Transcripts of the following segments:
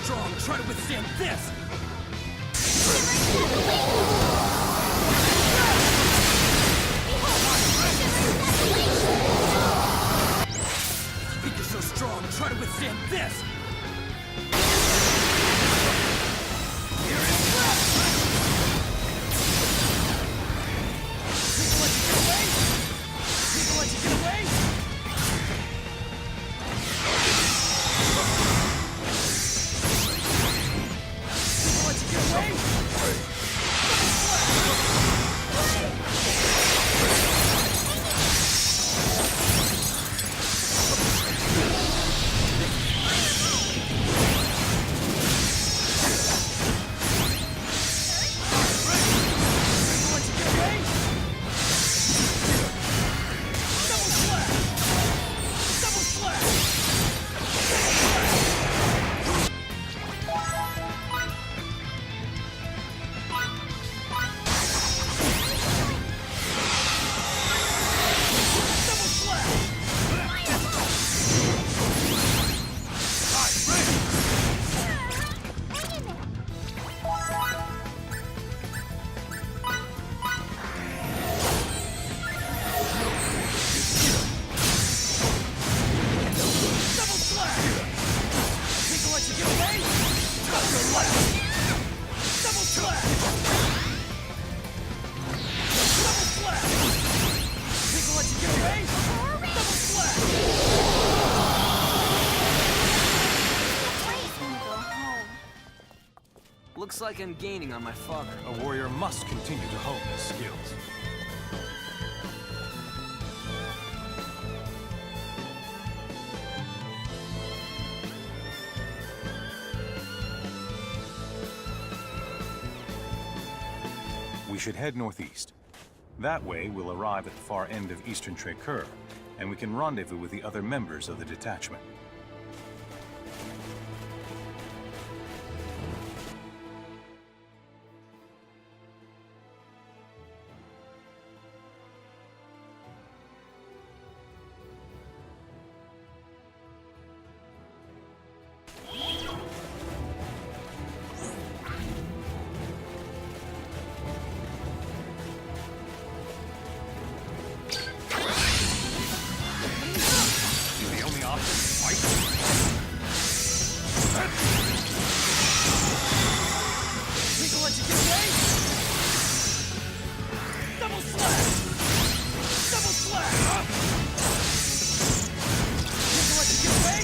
strong, try to withstand this! Think you're so strong, try to withstand this! Here it is! People let you get away? People let you get away? People let you get away? Looks like I'm gaining on my father. A warrior must continue to hone his skills. We should head northeast. That way, we'll arrive at the far end of Eastern Trekkur, and we can rendezvous with the other members of the detachment. People let you get away? Double slash! Double slash! People let you get away?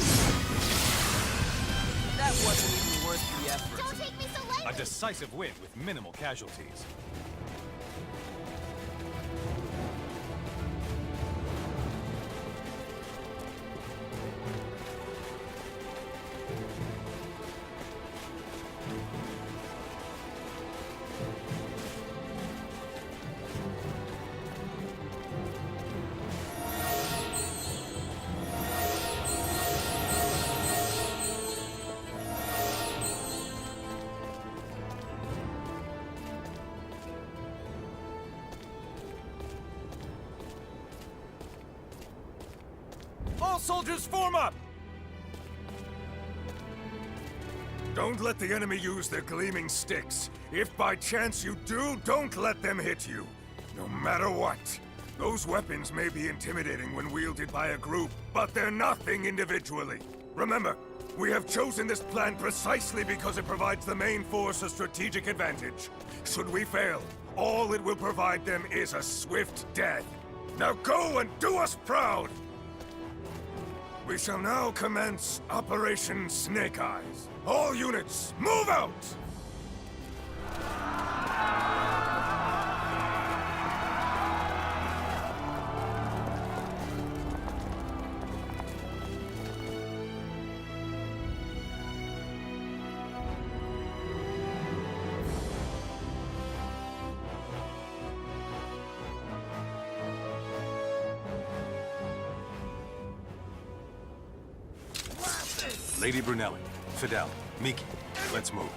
That wasn't even worth the effort. Don't take me so lightly! A decisive win with minimal casualties. All soldiers form up! Don't let the enemy use their gleaming sticks. If by chance you do, don't let them hit you. No matter what. Those weapons may be intimidating when wielded by a group, but they're nothing individually. Remember, we have chosen this plan precisely because it provides the main force a strategic advantage. Should we fail, all it will provide them is a swift death. Now go and do us proud! We shall now commence Operation Snake Eyes. All units, move out! Lady Brunelli, Fidel, Miki, let's move.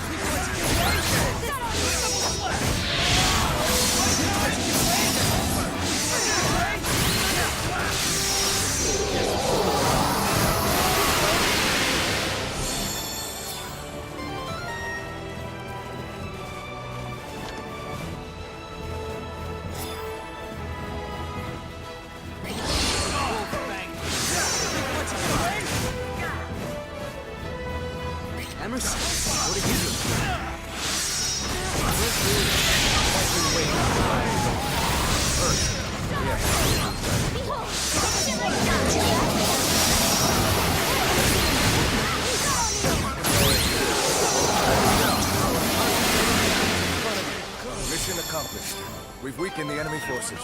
People let you get Emerson, what are you doing? Mission accomplished. We've weakened the enemy forces.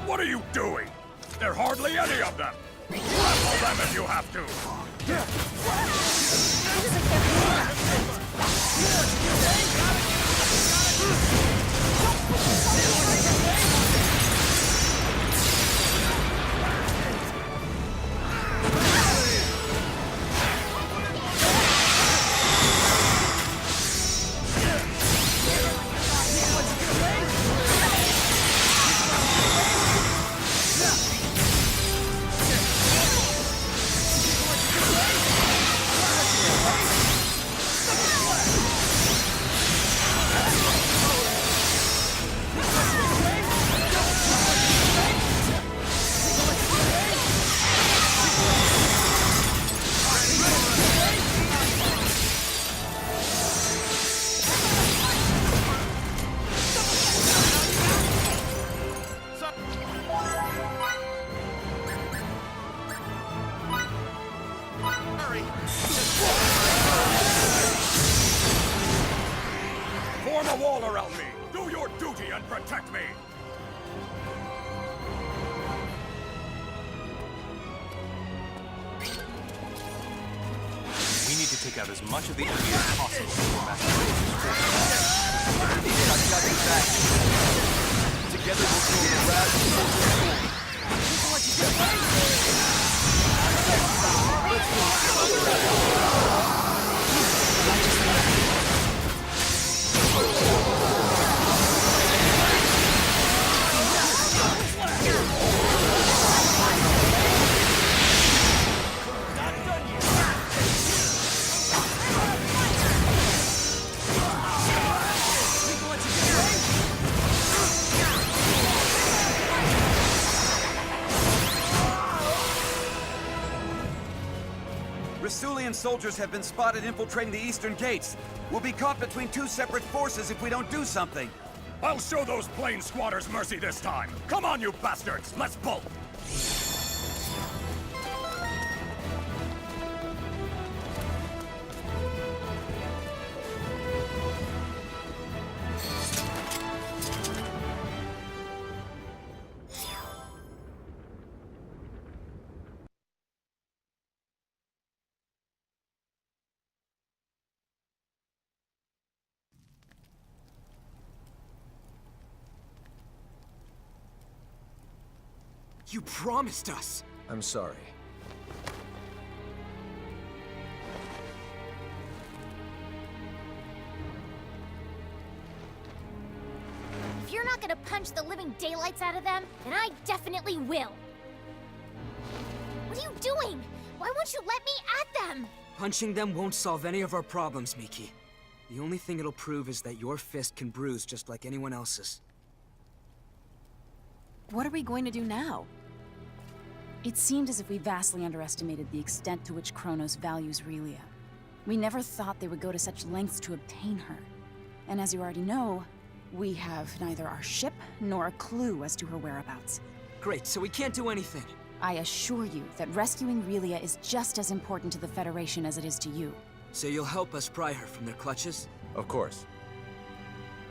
What are you doing? There are hardly any of them! Level them if you have to! Form a wall around me! Do your duty and protect me! We need to take out as much of the enemy as possible before Together we'll kill the rat. Rasulian soldiers have been spotted infiltrating the eastern gates. We'll be caught between two separate forces if we don't do something. I'll show those plane squatters mercy this time! Come on, you bastards! Let's bolt! You promised us! I'm sorry. If you're not gonna punch the living daylights out of them, then I definitely will. What are you doing? Why won't you let me at them? Punching them won't solve any of our problems, Miki. The only thing it'll prove is that your fist can bruise just like anyone else's. What are we going to do now? It seemed as if we vastly underestimated the extent to which Kronos values Relia. We never thought they would go to such lengths to obtain her. And as you already know, we have neither our ship nor a clue as to her whereabouts. Great, so we can't do anything. I assure you that rescuing Relia is just as important to the Federation as it is to you. So you'll help us pry her from their clutches? Of course.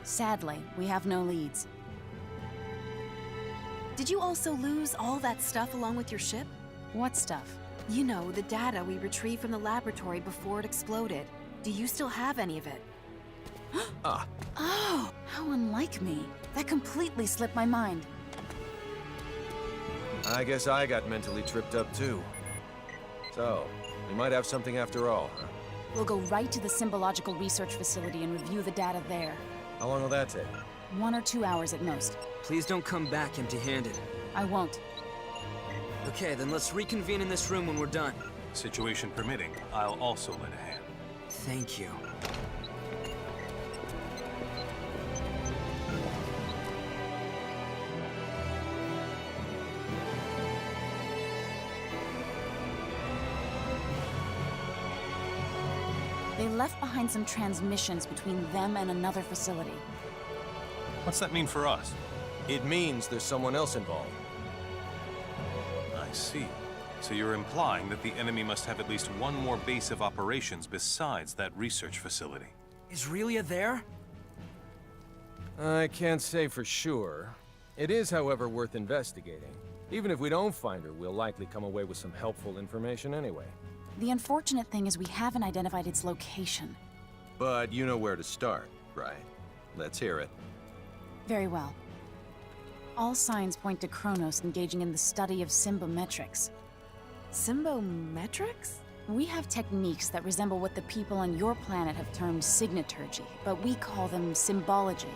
Sadly, we have no leads. Did you also lose all that stuff along with your ship? What stuff? You know, the data we retrieved from the laboratory before it exploded. Do you still have any of it? Ah. Oh, how unlike me. That completely slipped my mind. I guess I got mentally tripped up too. So, we might have something after all, huh? We'll go right to the Symbological Research Facility and review the data there. How long will that take? 1 or 2 hours at most. Please don't come back empty-handed. I won't. Okay, then let's reconvene in this room when we're done. Situation permitting, I'll also lend a hand. Thank you. They left behind some transmissions between them and another facility. What's that mean for us? It means there's someone else involved. I see. So you're implying that the enemy must have at least one more base of operations besides that research facility. Is Relia there? I can't say for sure. It is, however, worth investigating. Even if we don't find her, we'll likely come away with some helpful information anyway. The unfortunate thing is we haven't identified its location. But you know where to start, right? Let's hear it. Very well. All signs point to Kronos engaging in the study of symbometrics. Symbometrics? We have techniques that resemble what the people on your planet have termed signaturgy, but we call them symbology.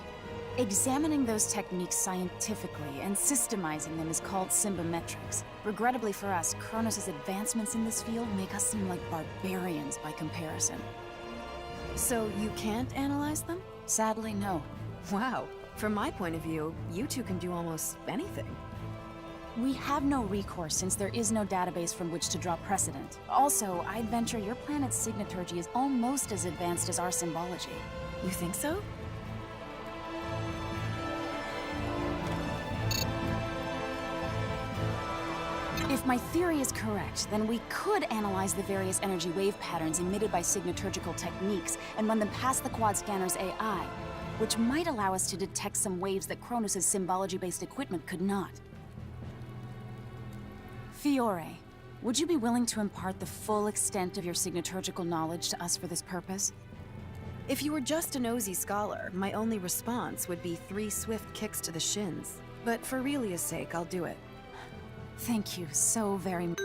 Examining those techniques scientifically and systemizing them is called symbometrics. Regrettably for us, Kronos' advancements in this field make us seem like barbarians by comparison. So you can't analyze them? Sadly, no. Wow. From my point of view, you two can do almost anything. We have no recourse since there is no database from which to draw precedent. Also, I'd venture your planet's signaturgy is almost as advanced as our symbology. You think so? If my theory is correct, then we could analyze the various energy wave patterns emitted by signaturgical techniques and run them past the quad scanner's AI, which might allow us to detect some waves that Kronos' symbology-based equipment could not. Fiore, would you be willing to impart the full extent of your signaturgical knowledge to us for this purpose? If you were just a nosy scholar, my only response would be 3 swift kicks to the shins. But for Relia's sake, I'll do it. Thank you so very much.